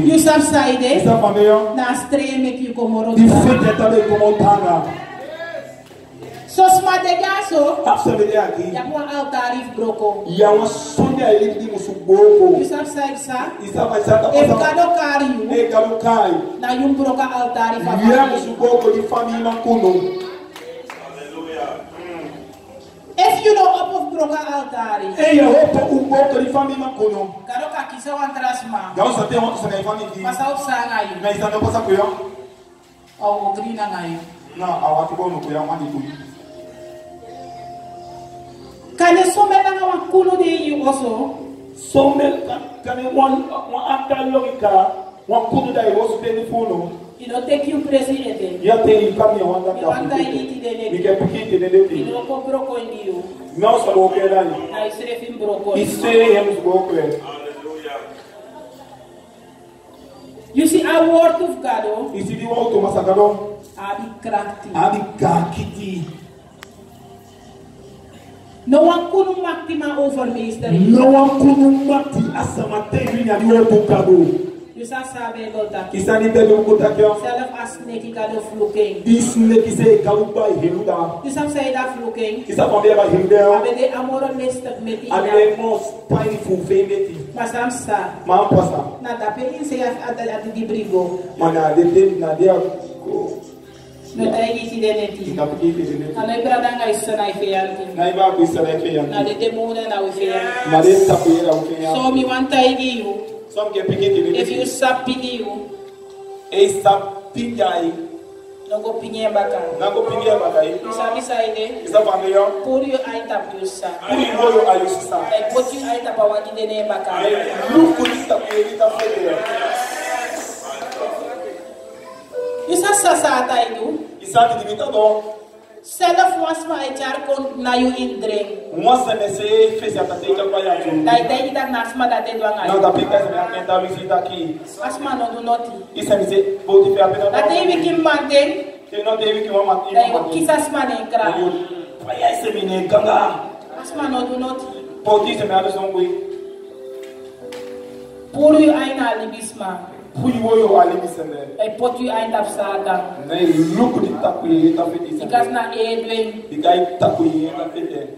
You subside na streme ki komoro. So smart gaso. Ya mo altarif broko. Ya wa sonja elidi musuboko. You subside sa. Isaba E kado kari. E kado kai. Na yum broka altarif. Ya musuboko di family makuno. If you know up of broka altari. E ya hopo uboko di family makuno. Kado ka kisa wan trasma. Ya sa te wantu sa family. Pasa upsa ngayon. Na isa no pasa kuyo. O green ngayon. Na awatu bono kuyo mani kuyo. Kane somel na nga kuno de you also. Somel kane one after logika one kuno da was telefono. You know take you president. Ya te kami wanda ka. Wanda iti de ne. Mi ke pikiti de de. You ko broko ndiyo. No sa bo ke dani. Na isere film broko. Isere hem go ko. Hallelujah. You see a word of God. Isi di wa to masakado. Abi krakti. Abi kakiti. No one could makti ma over mystery. No one could makti asama teri ni adi to kado. You sabe golta. Kisani te do kota kyo. Self as neki kado fluking. Is neki se kaluba heluda. You say that fluking. Kisa pambia ba heluda. Abede amoro mestak meti. Abede most painful femeti. Masam sa. Ma pasa. Na dape in se at di brigo. Mana de na dia ko. No taigi si deneti. Ano ibrada nga isana ifeyanti. Na iba ko isana ifeyanti. Na de demuna na ifeyanti. Na de tapira ifeyanti. So mi want taigi you. Some get piggy. If you sapigi you. E sapingai. No go pinye baka. Na go pinye baka. Isa bisaide. Isa pamilyo. Pour you ay tap you sa. Puri moyo ayusa. Like what you ay tap awagi dene baka. Look ko isa piyita fete. Isa sa tayo. Isa dimita do. Self was my jar kon na you in drink. Moi ça me c'est fait ça tate ka pa ya tu. Dai dai ita nasma da te doanga. Na da pika se me akenta visita ki. Asma no do noti. Isa me c'est boti fe apena. Da te wi kim manten. Ke no te wi ki mama ti. Dai ko kisas mane kra. Pa ya se me ne kanga. Asma no do noti. Boti se me ado songwe. Pour you aina libisma. Puri woyo ali biseme. Ay pot you ain tap sata. Na look di tapu ta fete. Ikas na edwin. Digai tapu ta fete.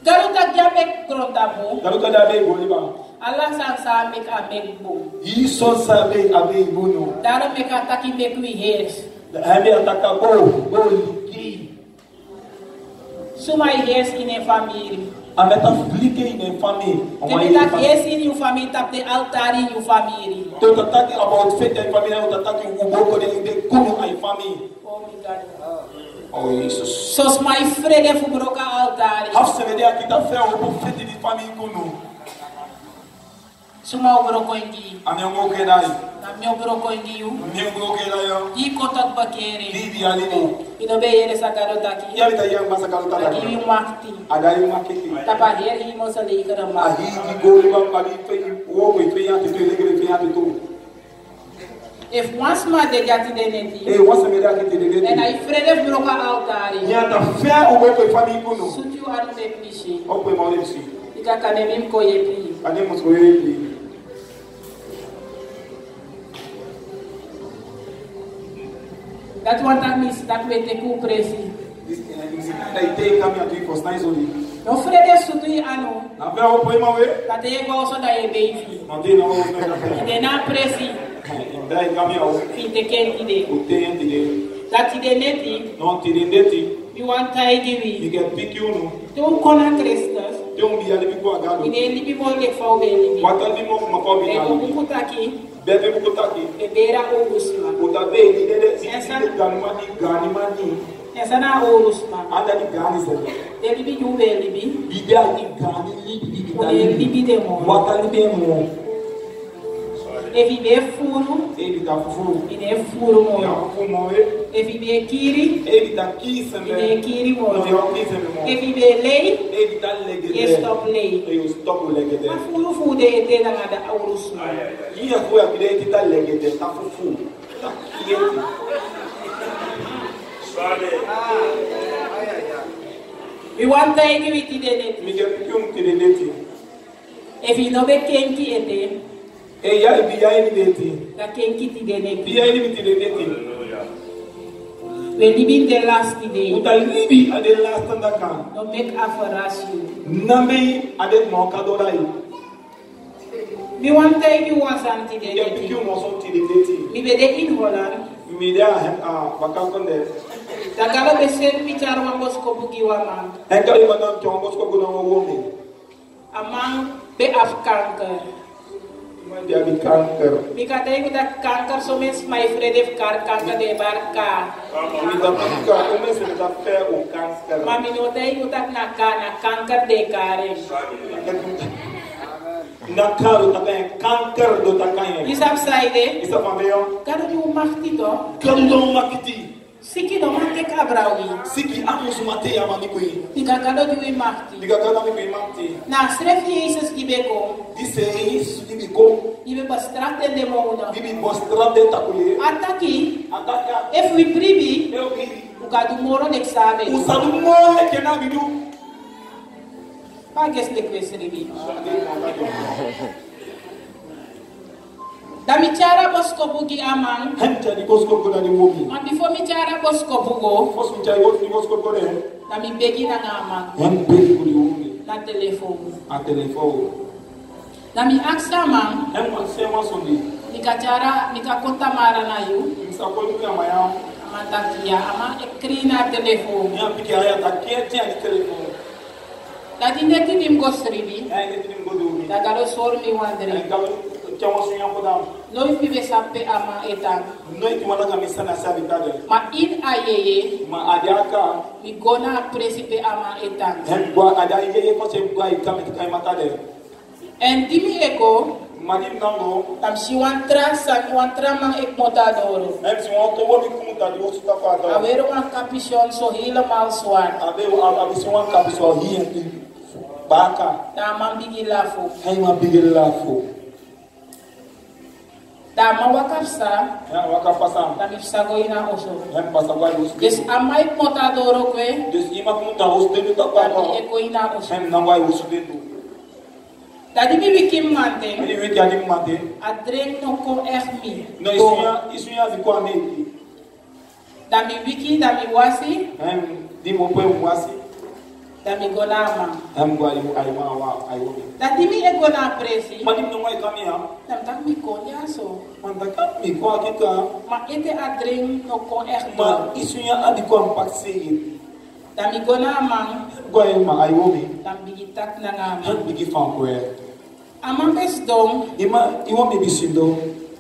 Garu tak jamek krontapo. Garu ta dabe goliba. Allah sa mek a mek bo. Iso sabe abe bono. Daro mek a taki mek we hairs. Abe ataka go liki. Sumai hairs in a family. Ameta flique in family. Kemi tak yes in your family tap the altar in your family. To talk about faith and family, to talk uboko de kuno ay family. Oh my God. Oh Jesus. So my friend fu broka altar. Hafse de akita fe o faith di family kuno. Suma broko indi. Amengo ke dai. Namyo broko indi you. Amengo ke dai yo. Di kotak bakere. Di alimo. Ino be yere sakaro taki. Ya bita yang masa kalau tak Taki wi makti. ada yang makiti. Tapa here hi mo sa le ikara ma. Ahi di goli bang kali fe wo ko fe ya to legre fe ya to. If once ma de gati de neti. Eh wasa me da ke de And I friend broka altar. ya ta fe o ko family kuno. Sutu anu de pishi. O ko mo le si. Ika kanemim ko yepi. Ane mo so ye. That one time is that we take ku presi. Dai te kami atu ko snai so ni. No frede sutu anu. Na fe o poema we. That ye go so da ye baby. No te no me da fe. De na presi. Dai kami o. Fi de kenti de. O te enti de. That de neti. No ti de neti. You want tai give Mi me. ke piki uno. Don't kona Christus. Te un dia de ko agado. Ine libi mo le fa o be libi. Wata bi mo ma ko bi E na. ko kutaki. Bebe bu ko taki. E bera o usma. O ta be ni de si gani mani. Esa na o usma. Anda di gani se. E libi ju be libi. Bibia ni gani libi O e libi de mo. Wata ni be mo. E vive furu. E bi ta fufu. Ine furu mo. Ya fufu mo we. E vive kiri. E bi ta kisa me. Ine kiri mo. No yo kisa me mo. E vive lei. E bi ta legede. E stop lei. E yo stop legede. Ma furu fu de te na ngada aurusma. Iya ko ya kide kita legede ta fufu. Ta kiyeti. We want to give it to the net. Mi ke pikum ti de neti. If you know be kenki ete. E ya biya ini beti. Da kenkiti dene. Biya ini beti dene. When you the last day. Uta libi ade last ndakan. No make aforas you. Name ade mo kadorai. Mi want take you was anti dene. Ya pikiu mo so ti dene. Mi be de in Holland. Mi dia bakal konde. Da galo be sen pichar wa bosko bugi wa man. En kali manam chon bosko guna wo mi. Amang be af kanker. Dia di kanker. Mika tayo ko da kanker so mes my friend if kanker de barka. Mi da pika o mes mi da fe o kanker. Mami no tayo ko na kanker de kare. Na karo ta kanker do ta kanye. Isap saide. Isa pambeyo. Kado di umakti to. Kado do makiti. Siki no mate kabrawi. Siki amus mate ya mani kui. Mika kado di umakti. Diga kado mi kui makti. Na srefi Jesus gibeko. Dise is dibiko. Ibe bastrate de mouna. Bibi mostrate takuye. Ataki. Ataka. If we pribi. Eu bibi. Ukadu moro next sabe. Usadu mo kena bidu. Pages de kwesribi. Da mi cara bosko bugi amang. Hemcha di bosko ko dani mobi. Ma before mi cara bosko bugo. Fos mi chai wot di bosko ko de. Da mi begi na amang. Hem begi ko di mobi. Na telefone. A telefone. Da mi aksa amang. Hem ma sema sondi. Mika cara mika konta mara na yu. Misa ko ni kama ya. Amanta kia ama ekri na telefone. Ya piki aya ta kia tia di telefone. Da di neti dim gosribi. Ya ni tim godu mi. Da galo sor mi wandri. Ka chawa sunya ko dam. No ipibe sape ama etan. No iki wala ka misana sabi tade. Ma in ayeye. Ma adiaka. Mi gona presipe ama etan. Hem gwa ada ye ko se gwa ikam kai matade. En dimi eko. Madim nango. Tam si wantra mang ek motadoro. Hem si won ko woni kumuta di wosu ta fa da. Awero ang kapison so helemaal zwaar. Abe abi si won ka so hi baka. Tama bigi lafo. Hay ma bigel lafo. Tama wakapsa. Ya wakapasa. Tami sago ina oso. Hem pasa wa us. Des amay motadoro kwe. Des ima kumuta us de ta pa. Tami eko ina oso. Hem na wa us de du. Tadi bibi kim mante. Ele wet ya dim mate. Adreng no ko echt mi. No isunya di kwa me. Dami wiki dami wasi. Hem di mo pe wasi. Dami gonama. Hem gwa yu ay ma wa ay wo. Tadi mi ego na presi. Madim no mai kamia. Tam tak mi konya so. Mandaka mi kwa kita. Ma ete adreng no ko echt Ma mi. isunya adi kwa paksi. Dami gonama. Gwa yu ma ay wo mi. Tam bigi tak na ngama. Hem bigi fan kwe. Amang bes dong. Iwo mi bisindo.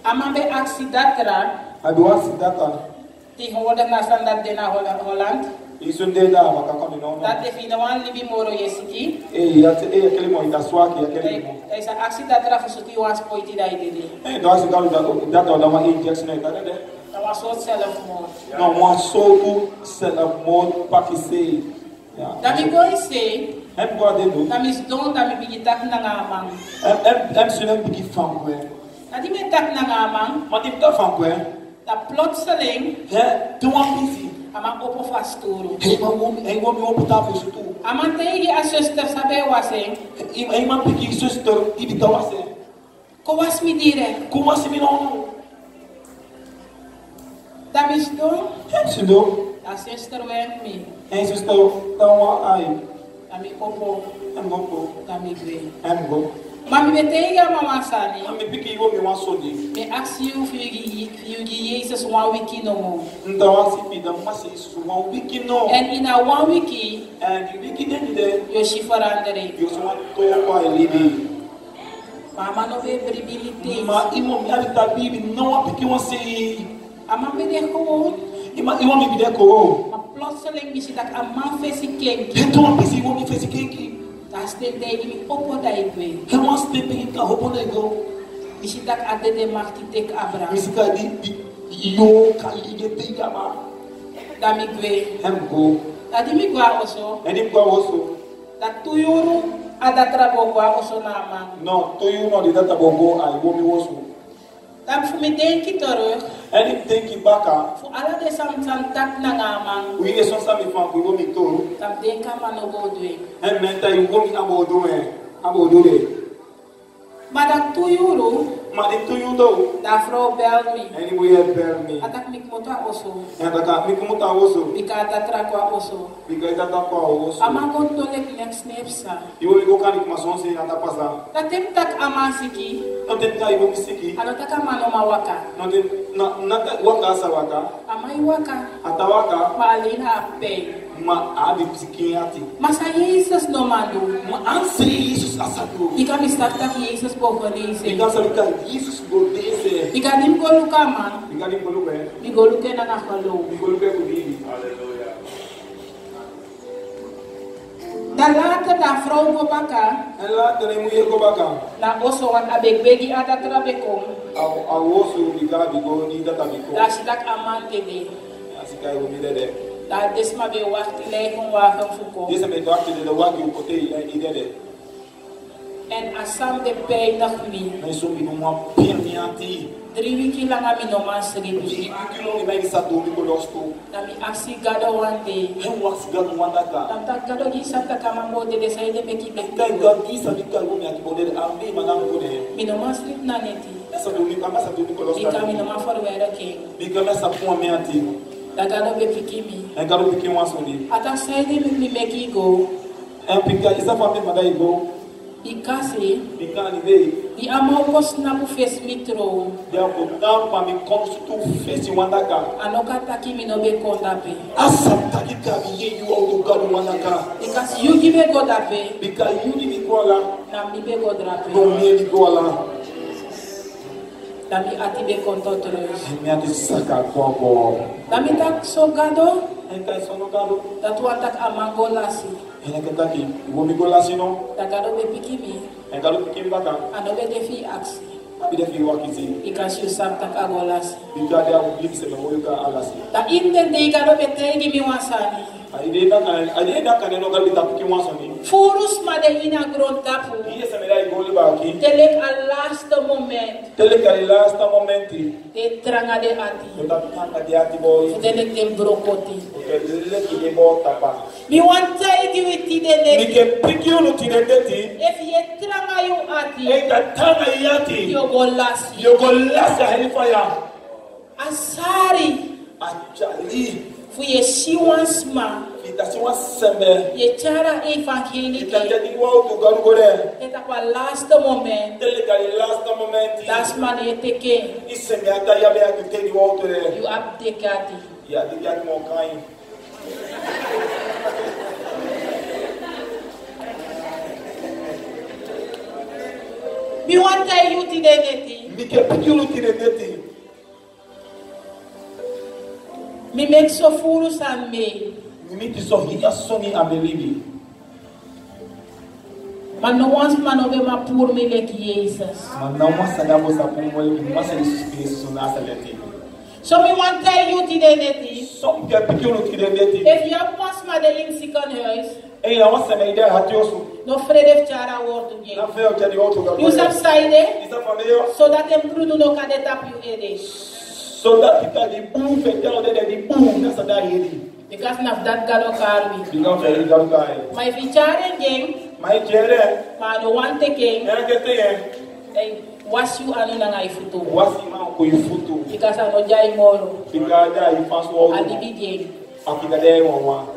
Amang be aksidatra. Abi wasi data. Ti hoda na standard de na Holland. Isunde da baka kami no. Dat de fina wan libi moro yesiki. Ya kele mo itaswaki ya kele mo. Esa aksidatra fusuti was poiti da idili. Do asi galu data da ma injection ita de. Na was so self mo. No mo so ku set up mode pakise. Ya. Dami go ise. Hem gwa de do. Dami don dami bigi tak na ngamang. Hem sunem bigi fan kwe. Nadi me tak na ngamang. Madim ta fan kwe. Da plotseling. He, tu wan busy. Amang opo fasturo. Hey man wo puta po su tu. Amang tegi a sister sabe waseng. Hey man piki sister di bita wase. Ko was mi dire. Kuma si mi no. Dami don. Hem sindo. A sister went me. Hey sister, tawa ay. Dami opo. Hem go po. Dami gwe. Hem go. Mami betegi a mama sani. Ami piki wo mi wan so di. Me ask you fiugi Jesus 1 week no mo. Ndawa si pi da masi su wan wiki no. And in a 1 week, And the wiki den de. yo shifarandere. Yo so wan to kwa libi. Mama no be bribility. Ma imo mi abita bibi no wan piki wan se. Ama be de ko. Iwo mi bi de ko. Ma plotseling mi sitak a man fesi kenki. Hento wan pisi wo mi fesi kenki. Das de mi opo da igwe. He wan step in ka hopo na go. Mi sitak a de marti tek abra. Misika di yo ka lige tiga ma. Da mi gwe. Hem go. Da di mi gwa oso. Eni kwa woso. Da tuyuru ada trabo gwa oso nama. No, to you no di data bongo ay wo mi woso. Dan fu mi denki terug. Eni denki baka. Fu ala de sam tak na ngamang. Oui, eso sa mi fan ko wo mi to. Tam denka mano go dwe. En menta yu wo mi abodo e. Abodo le. Madam tuyuru. Maar ik doe het ook. Da vrouw belt me. En ik wil je bellen me. Atak mik mota oso. En dat kan ik moet aan osso. Bika da trakwa oso. Ik ga dat dan qua osso. Ama kon tolek next nepsa. Je wil ook aan ik maar zo'n zin aan dat pas aan. Da tem tak amasiki. Dat heb ik ook misiki. Ano taka manoma waka. Na waka sa waka. Amai waka. Atawaka. Ma alina pay. Ma abi psikiatri. Masa Jesus no mando. Ma anse Jesus asadu. Ika mi start tak Jesus bokonese. Ika salika Jesus godese. Ika dim go luka man. Ika di polupe. Mi go luke na nakalo. Di polupe kudiri. Hallelujah. Da lata da vrouw go baka. En later moet je go baka. Na oso wan abeg begi ada trabekom. Awosu bika bigo ni data biko. Da sidak amante de. Asika yo mi dede. Da desma be wakti lei kon wagen fuko. Deze met wakti de wagi u kote idede. En asam de pay dag mi. Na so mi no mo permianti. 3 wiki lang ami no man sribi. Di kilo ni mai sa do mi ko losto. Na mi aksi gado one day. Hem was gado wandaka. Tam tak gado gi santa kama mode de sai de meki be. Kai gadi sa dikal go mi akibode ambi manam ko de. Mi no man slip na neti. Essa do mi kama sa do mi ko losto. Ika mi no man forwera king. Mi kama sa po mi anti. Da gado be pikimi. En gado piki waso ni. Ata sai de mi meki go. En pika isa fami madai go. Ikasi. Pika ni be. I ama kos na bu face mitro. Dia ko tam pa mi konstu fesi wandaka. Anoka taki mi no be kondape. Asa takika bi ye yu auto gado wandaka. Ikasi you give go dape. Pika yu ni ko la. Na mi be go drape. No mi ni ko la. Da mi ati be kontotros. Mi ati saka ko. Da mi tak so gado. En kai sono gado. Da tu tak amango lasi. En ka taki. Wo mi go la sino. Da gado be pikimi. En gado piki baka. Ano be defi aksi. Bi de fi wakiti. Ikasi you sam tak agolasi. Pika dia ublik se me moyo ka alasi. Da inden de gado be tegi mi wasani. Ade da kan no gado ta piki waso ni. Furus ma de ina gron tapu. Iye se me dai goli ba ki. Telek a last moment. Tele ka last momenti. De tranga de ati. Yo ta kanta dia ti boy. Telek de brokoti. Le ki de bo tapa. Mi want tegi witi de Ni le. ke piki no ti de deti. If ye tranga you ati. E ka tanga yati. Yo go last. Yo go last hellfire. Asari. Achali. Fu ye shiwansma. Itasi wa sembe. Ye chara evangelii. Itanja di wa to garu gore. Eta kwa last moment. Tele ka last momenti. Das man ye teke. Iseme ata ya be akite di wa to re. You abdicati. Ya di ya mo kai. Mi want you ti de neti. Mi ke piki no ti de deti. Mi make so furus and me. Mi ti so hiya soni amelibi. Man no wants man over ma pour me like Jesus. Man na mo sada mo sa pomo le mo sa Jesus Christ na sa leti. So me want you ti de neti. So mi ke piki no ti de deti. If you have once ma de in second house. E na mo sa me ida hatiosu. No frede chara word to Na you. fe o ke di auto garu. You subside Isa fameo. so that them crudo no can tap you ede. So that kita di boom fe tell de di boom na sa da yedi. Because of that gado carry. Binga fe garu kai. My feature game. Mai kere. Man no want taking. Era que tem. They wash you anu na ngai futo. Wasi ma ko ifutu. Because I no jai moro. Fica da e faço o Ali bi game. Fica de uma.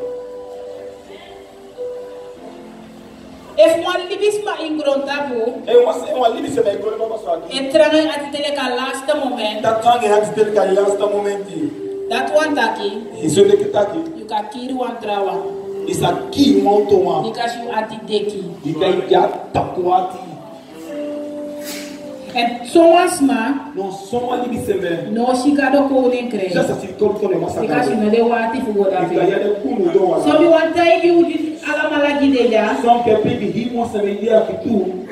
If one libis ma ingron tabu. Uma libi se vai gol vamos aqui. Entranga at teleka last moment. Da tangue antes dele cair last momento. That one taki. Isso ele que tá aqui. You can kill one trawa. Isso aqui um automa. Because you at the deki. E daí já tá quase. And so once ma. Não só uma libi se vai. No shikado ko unen kre. Já se ficou com uma sacada. Because you know they want to go that E daí way. ele como do So we want to you alamala gideja. Só que pegue rimo se me dia que tu.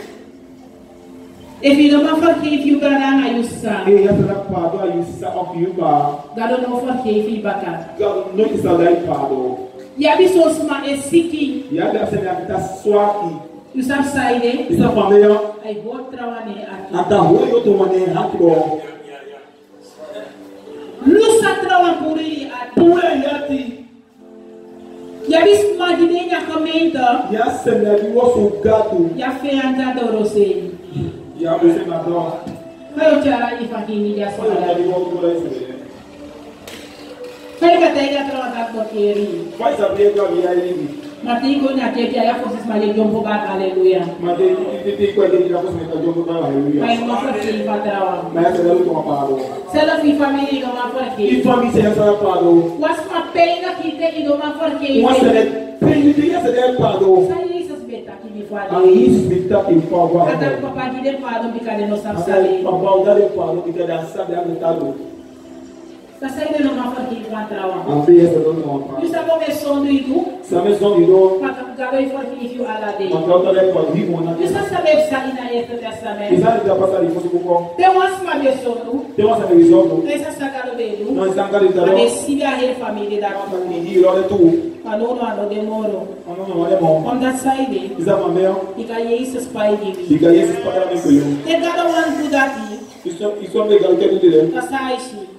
If you don't forgive you gana you sa. E já será pado aí se of you ba. God no forgive you baka. Não está daí pado. Ya bi so sma e siki. Ya deve ser a vida sua aqui. You subside. Essa família I got trawa ne at. ata hoje eu tô mandando rápido. Lusa trawa puri at. Pura yati. Ya bi sma gideja comenta. Ya se me dio su gato. Ya fe anda dorose. Ya você mandou. Foi cara ifakini dia soalnya. Foi kata ia terlalu berkiri. Vai saber que a vida é livre. Mati ko nya ke ya fosis mali jombo ba haleluya. Mas ele ko ele já conseguiu fazer jogo para haleluya. Mas não foi que patrawa. Mas essa é uma parada. Sela fi família não ma for E que. família se essa parada. Was ma pena que te ido ma for que. Uma sele pendi essa é parada. Sai isso beta que me fala. Aí isso bita que fala. Ada papa que de pado bicade no sapsali. Papa da de parada que cada sabe a metade. Kasai de no ma for que patrawa. Ambi essa do não parada. Isso começou do itu. Sa maison do Pagkagawin for que you alade. Mandrauta le kwa hivi mwana. Isso sabe sa ina yeto testament. Izali da pasa li fosi kuko. Te was ma besono. Tem uma televisão. Essa sacado dele. Nós estamos A ali decide a família da e olha tu. Anono ano demoro. Não olha bom. On that side. Isa mamel. Ika Jesus pai gibi. Diga isso para mim pelo. Te gada wan budati. Isso é legal que tu dire. Kasaishi.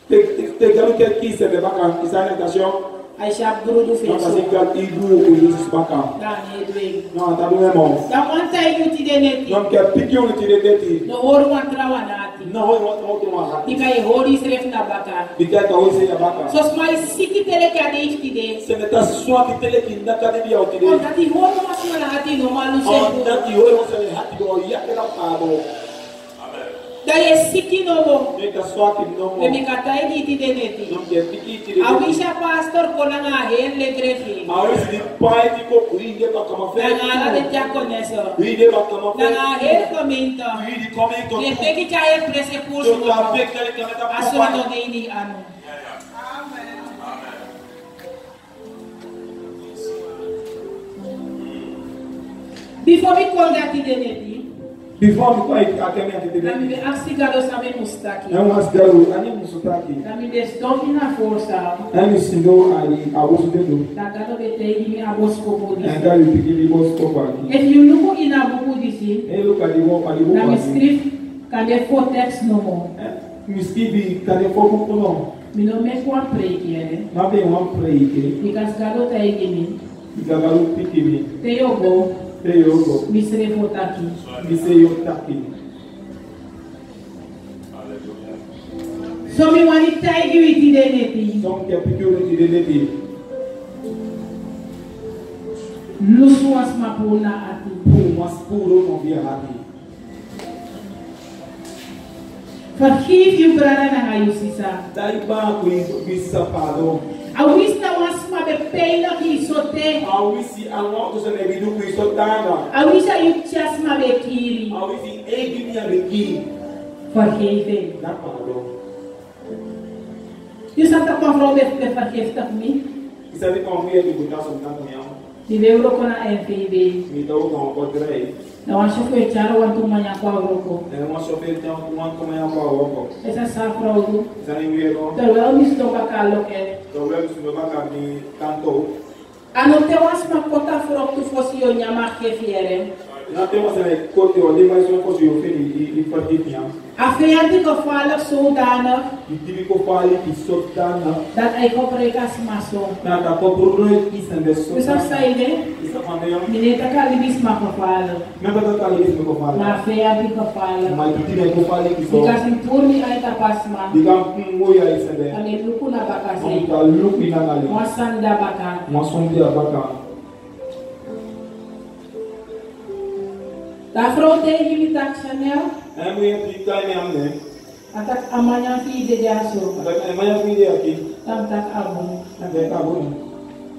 Te galo que aqui se leva cá. Isso é natação. Aisha guru do Não fecho. assim que idu o Jesus bacana. Dani edwe. Não, tá bom irmão. Da wanta yuti deneti. Não quer pique um tire deti. No oru wan trawanati. Não vai outro uma. Ika e hori sref na baka. Diga que hoje é bacana. Sos mai siki tele ka de de. Se meta só que tele que na academia o tire. On dati horo masmala hati no malu Oh, se. dati hoje você hati do ia que não pago. Daí siki no mo. Meta só que não. Demi katai di deneti. Não quer pique tire. Awisha pastor ko na nga hen le grefi. Ahora se pai ficou cuide para cama Na feia. nga de diakoneso. Cuide para cama Na nga feia. hen komento. Cuide comenta. Le pegi chaye prese pulso. Eu já vi que ele quer meter Aso para no de ini ano. Before we call that identity, Before we fight, I can make it. nami be aksigalo sabe mustaki. Eu acho que eu ani musutaki. Nami des domina força. Ani sindo ali abuso dedo. Da gado be tegi mi abos kopo disi. Anga li piki boss ko aqui. If you look in a buku disi, Ele calibo nami aqui. script can de for text no more. Miskibi kade foco ko no. Mi no me kwa pray kiere. Na be one pray ke. Because gado tegi mi. Igagalu piki mi. Te yogo, Te yogo. mi sre fotaki. Mi se yo taki. So mi wani tegi with identity. Donc que piki o ti de Lusu was mapuna ati. Pu mas puro no via hati. Forgive you brother na ngayusisa. Dai ba ku bisapado. Awis na was mabe pena ki sote. Awisi anwa to se ne bidu ku isotanga. Awis ayu chas mabe kiri. Awisi egi ni abeki. Forgive. Na pado. You santa konfro be forgive tak mi. Isa di ko mi e buta so tanto ya. Di beuro kona MPB. Mi do ko ko drei. Na wan shofo e charo wan tumanya kwa roko. E mo so pe tan ko como ya ko oko. Esa safrogo. Isa ni mi ko. Pero eu me estou bacalo que. Problem su ba ka ni tanto. Ano te was makota frok tu fosi yo nyama ke fiere. Na temos ne ko te o de mais so ko yo fini i forgive ya. A feanti ko fala sudana. Di tibi ko fali ki sotanga. Dat ay ko prekas maso. Na ta ko burro ki sende so. Isa saide. Isa pande ya. Mineta ka libis makofalo. Me ba ta li mi ko fali. Na feanti ko fala. Ma di tibi ko fali ki so. Because in turni ay tapasma. Diga ngo ya isende. Ale luku na bakase. Ta lupi na ngali. Mwasanda baka. Mwasonde abaka. Da fronte imitak Chanel. Emi pika ni amne. Atak amanya fi de jaso. Ada emaya video aqui. Tam tak abu. Ada kabun.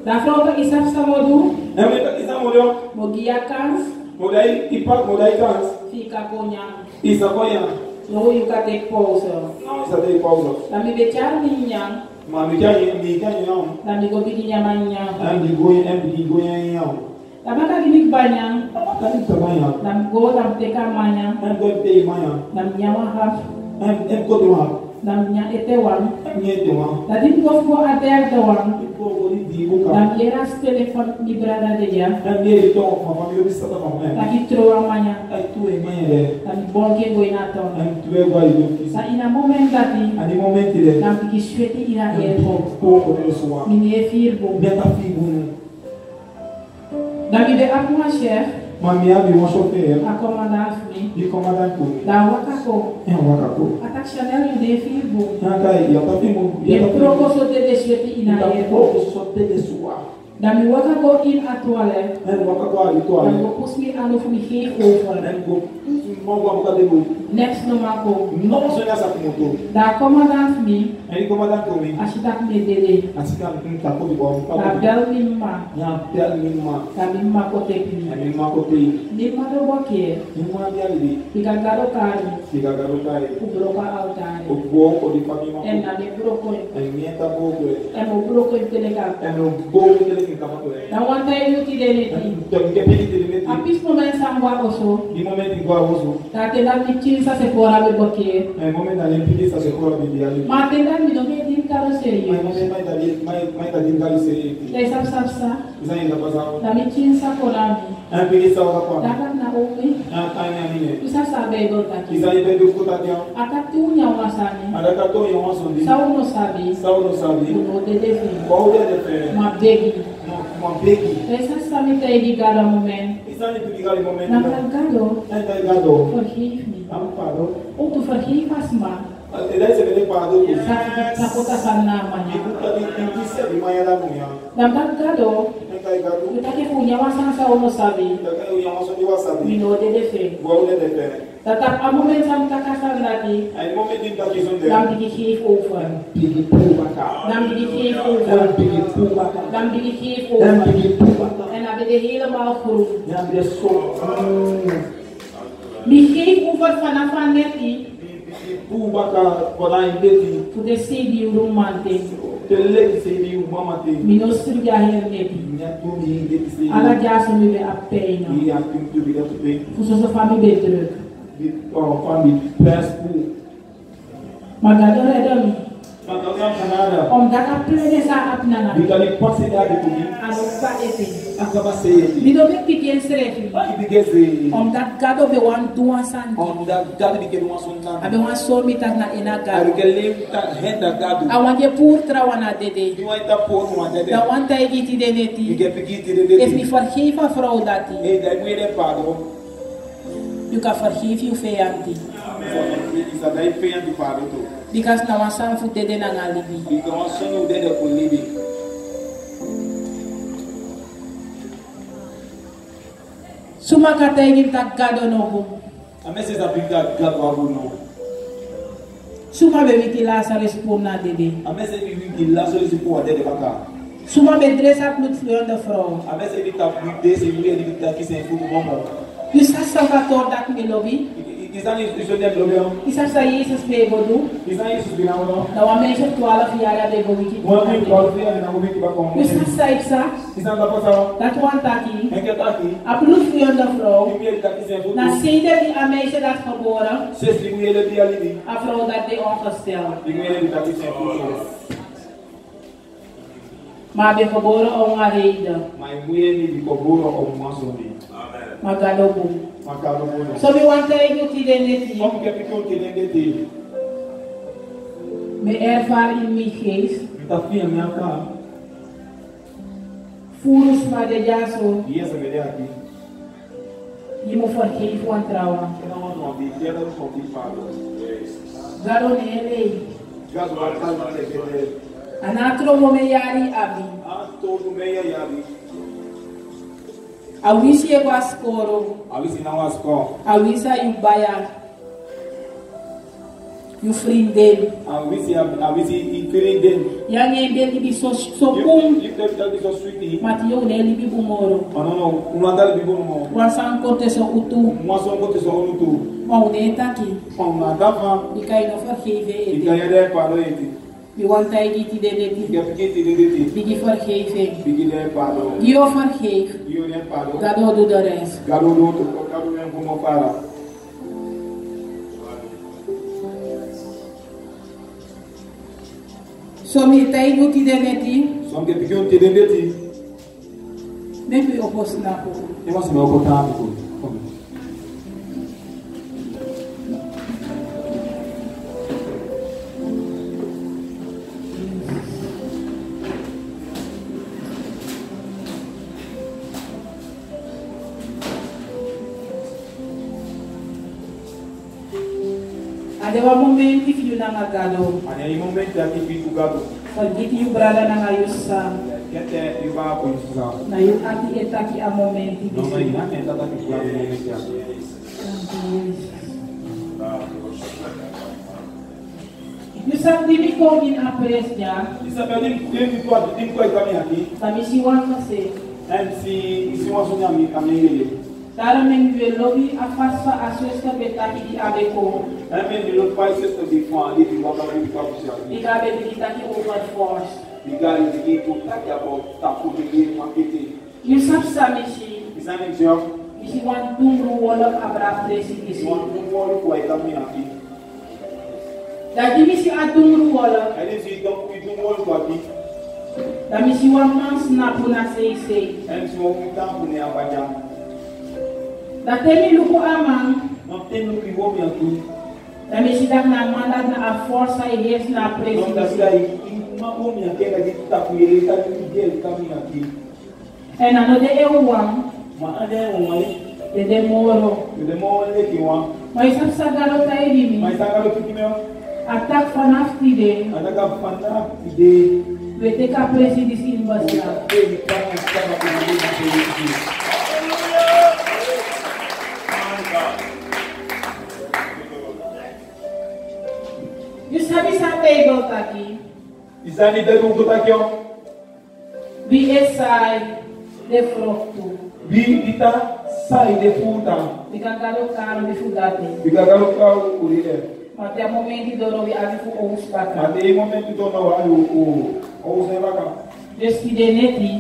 Da fronte isap samodu. Emi ta kisa modo. Mogia kans. Modai ipak modai kans. Fika konya. Isa koya. No you ka take pause. Não isa dei pausa. Dami bechar ninyang. Ma mi kanya não. Dami go bigi nyamanya. Em di goya yao. Dami ka ginig banyang. Kani tabaya. Dam go dam teka manya. Em go te maya. Dam nyawa hap. Em go te ma. Dam nya etewang. Em nye te ma. Dadim go go ater tewang. Go go di buka. Dam yeras telefon ni brada de ya. Em nye to ma família bisa ta ma. Lagi troa manya. Ai tu e maya de. Dam bolke go inaton. Em tu e vai do que. Sa ina moment dati. Ani momenti de. Dam tiki sweti ina airport. Ko ko de suwa. Mini e firbo. Beta figu. Dami de akuma chef. Mami a mon chauffeur. A commandant mi. Il commande pour. Da wakako. Et on va kako. Attaque Chanel yu de fil bo. Il y a pas fait mon. Il proko sote de sueti ina Il ye. a pas sauté de soir. Da mi wakako in a toilet. Et on va kako à l'étoile. Da go pus mi anu fu mi hee over. Et go. Mon voit pas de vous. Next no mako. Non, ce n'est pas ça moto. Da commandant mi. Et il commande pour lui. Ashitak me dele. Ainsi qu'un taco de bois. Da bel mi ma. Il y a un tel minima. Da mi ma kote pi. Et minima côté. Ni ma do bokie. Minima bien lui. Ika garo kari. Si la garotai. Ku broka altare. O buon di famiglia. En na mi broko. E niente a poco. E mo broko in telega. E non buon che le chiamano. Da wanta yu ti dele ti. Che pedite di metti. A pis moment sangwa oso. Di momenti qua uso. Da te da mi chinsa se fora be bokie. E momento all'empire sta sicuro di via. Ma te da mi do me din karo serio. Ma momento mai da din gali sei. Dai sab sa. Bisogna da pasare. Da mi chinsa fora mi. E quindi stava qua. Da kan na omi. Tanya ni. Bisa sabe do ta ki. Bisogna per discutere. Akati unya wasani. Ada kato yang masuk di. Sa uno sabi. Saulo sabi. Uno de defi. Qual é a diferença? Ma begi. Uma begi. Dai sa mi te di gara moment. Bisogna per gali momento. Na kan gado. É da gado. Vergeef me. Amparo. O tu vergeef as ma. E daí você vê parado. Sa kota sa nama E niya. puta de ser de manhã da manhã. Na kan gado. É da gado. Kita ke punya wasan sa uno sabi. Da gado yang masuk di wasabi. Mino de defi. Qual é a diferença? Tatap a moment sam takasan lagi. Aí momento de da questão Dam dele. digi geef over. Pigi puba cá. Dam digi geef over. Pigi puba cá. Dam digi geef Dan over. pigi puba cá. En dan ben je helemaal groen. Dan ben je zo. Die geef over vanaf van net die. Puba cá. Quando a gente Voor de CD romante. te lê se de uma mate. Minister ja hier net die. Minha turma de se. Alla jasa mi be a pena. E a turma de vida tu bem. Voor zo'n familie be druk. De família press pu. Maar dat door het dan. Mas não é nada. Omdat a plene sa ap nana. Diga ali possibilidade comigo. Ano pa ete. Acaba ser. Mi do be pikin strefi. Vai de que Omdat gado be wan duwa san. onda gado de que não assunta. Abe wan so mi tak na ina Aí gado. que ele tá renda gado. Awanje pour trawana dede. E vai tá por uma dele. Da wanta iti de E neti. que pequite de If mi vergeef a vrouw dat die. E daí mulher pago. You can forgive you feyanti. Isso daí feia de pago tu. Because na wasan fu dede na ngalibi. Então a sonho dele com libi. Suma katengin tak gado no bu. A mesa da pinta gado abu não. Suma be witi la sa respon na dede. A mesa de vir lá só esse pô dele pra cá. Suma be dress up lut fluon de vrouw. A mesa de tá desse mulher de tá aqui sem fogo bom. You sa sa fator dat me lobi. Isso aí isso deve logo. Isa sa Jesus be bodu. Isso aí isso bina não. Na wa mense 12 yara de bodu ki. Uma vez quando via na gobi que vai com. You sa sa isa. Isso não dá pra falar. Dat wan taki. É que tá aqui. Up lut fluon de vrouw. E mulher tá aqui sem fogo. Na sede die a meisje dat geboren. Se se mulher de ali. A vrouw dat de ongesteld. Die mulher tá aqui sem fogo. Maar be geboren om een reden. Mas mulher de coboro ou uma zone. Maar gado bu. Mas caro bom. So mi want to you ti de neti. Como que ficou que nem de Me ervaar in mijn geest. tá filha minha cá. Furus maar de jaso. E essa mulher aqui. Je moet vergeven van trouwen. Eu não ando uma vida, eu não sou pago. Gado nele. Gado vai estar na TV. Anatro mo me yari abi. Ah, todo meia e ali. Awisi e baskoro. Ali se não as com. Awisa yu baya. Yu frindel. Ali se e querendo. Yang e beli bi so pum. E deve estar de sua suíte. Mati yo nele bi bumoro. Ah não, não andar de bom não. Wasan kote so utu. Uma só bote só no tu. Mau neta ki. Uma dava Ikai no vergeven e ete. ganha de paro ete. Mi want to eat de neti. Que fique de dete. Bigi vergeven. Bigi de paro. Dio vergeef. Io ne paro. Gado do de rest. Gado do outro, gado nem como para. So mi tay no ti de neti. Som que fique um te de dete. Maybe opos na ko. E mas meu botânico. Adewa momenti fiyo na nga gado. Ani momenti aqui fico gado. Pagiti yung brada na ngayon sa Kete iba ko isa. na yung ati etaki a momenti. Não vai nada, ainda tá aqui claro momenti aqui. Yung sa dibi ko in apres niya, Isabel, tem coisa também aqui. tamisiwan kasi, Se uma sonha minha caminho. tara men lobi afasfa aswesta betaki di abe ko, Também de outro país se está de fã ali de volta para o papo se ali. ikabe di taki over force. Ligar de aqui tu tá que a volta tá por aqui uma kiti. Yung sapsa misi, Isa nem senhor. misiwan tungru wala abra presi Se isi. uma fora com aí também aqui. Dadi misi atungru wala, Aí se então que tu mora com aqui. da misiwan mans na puna sei. Aí se uma tempo nem a banhar. Da temi luko amang, Não tem no que vou me aqui. da misi dak na mandat na a força e res na presi Não dá isi. daí. Uma homem aqui que tá com ele tá de dia caminho aqui. E na no de ewang, Mas é um aí. de demoro. Eu demoro aqui uma. May sapsa garota edimi, Mas agora o que meu? atak fanafti de, Ada kapana ide. wete ka presi disi imbasya. Ele tá na cara com ele na frente. You sabi sa table taki, Isani da do tá aqui ó. BSI de froktu. Vi dita sai de puta. Bikagalo karo bifugate. Fica galo carro por ele. Mate a momenti doro vi avi fu ous baka. Mas tem momento do não vai o sei lá cá. Deski de neti,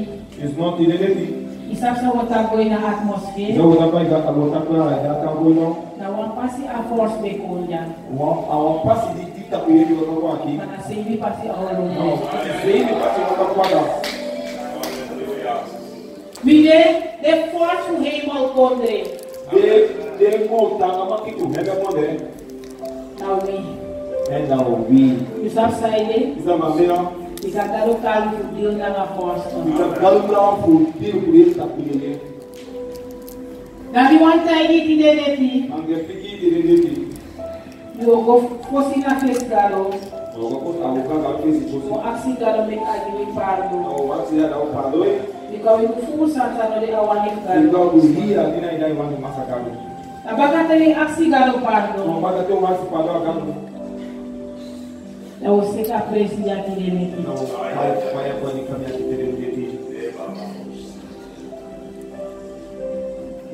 Is not in ele. isap sa wata goy na atmosphere, Não dá para gata botar para já tá bom não. na wan pasi a force be kolya. Uma passe de dita por ele eu tô aqui. Mana sebi pasi a Não, olong. sei ele passe outra coisa. Mide, de force fu heimal kondre. De montar na maquitu, mega modelo. Na wi. É da ouvi. Isap sa ide, Isa mamela. bikagalo karo fu deal na nga force. Fica galo para o tiro por ele tá por ele. Dami wan tayo iti de neti, Ange pigi de ele. yo go fosi na fes galo, Eu vou botar o canal que se mo fosse. aksi galo mek agi pardo. O vai dar o padoi. Ikaw yung fu sansa no de awanik Ele galo. vai dormir ali na idade vai massacrado. Abaka tayo aksi galo Não pardo. vai ter mais padoi agora. Na você ka presi ya iti de neti. Não vai abrir caminhar que ter ele de.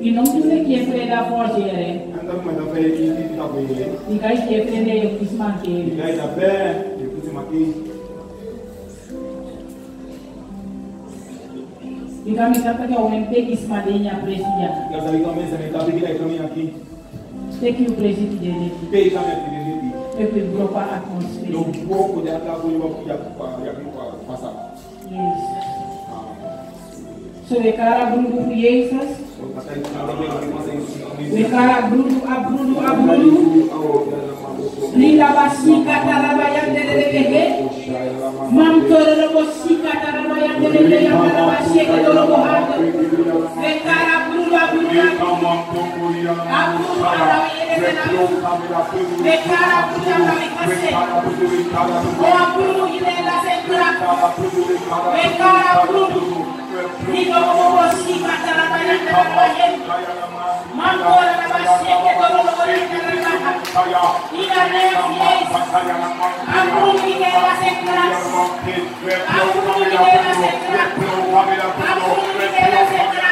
Inom tu ne kiefre da force yere. Anda mais da fé que tá com ele. Ikai kiefre ne yung kisman ke. Idade da fé, eu pus aqui. Ika misata ka umempe kisman de niya presi ya. Eu sabia que a mesa me tá pedindo caminhar aqui. Teki yung presi iti de neti. Pei caminhar que ele de. Epi bropa atmosphere. Eu vou poder acabar com ele já passar. Yes. So ekara brudu fu Jesus. Ekara brudu abrudu abrudu. Lila basika tarabayang delelebehe. Mam tororo sika tarabayang delelebehe yang tarabasye ke dolobo hado. Ekara brudu abrudu abrudu. Abrudu abrudu abrudu. Ekara brudu abrudu abrudu. O abrudu ilela sekura. Ekara brudu. Niko mo sika tarabayang delelebehe. Mam tororo basye ke dolobo hado. Ina reis. Abrudu ilela sekura. Abrudu ilela sekura. Abrudu ilela sekura.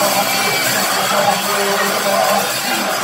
Thank you.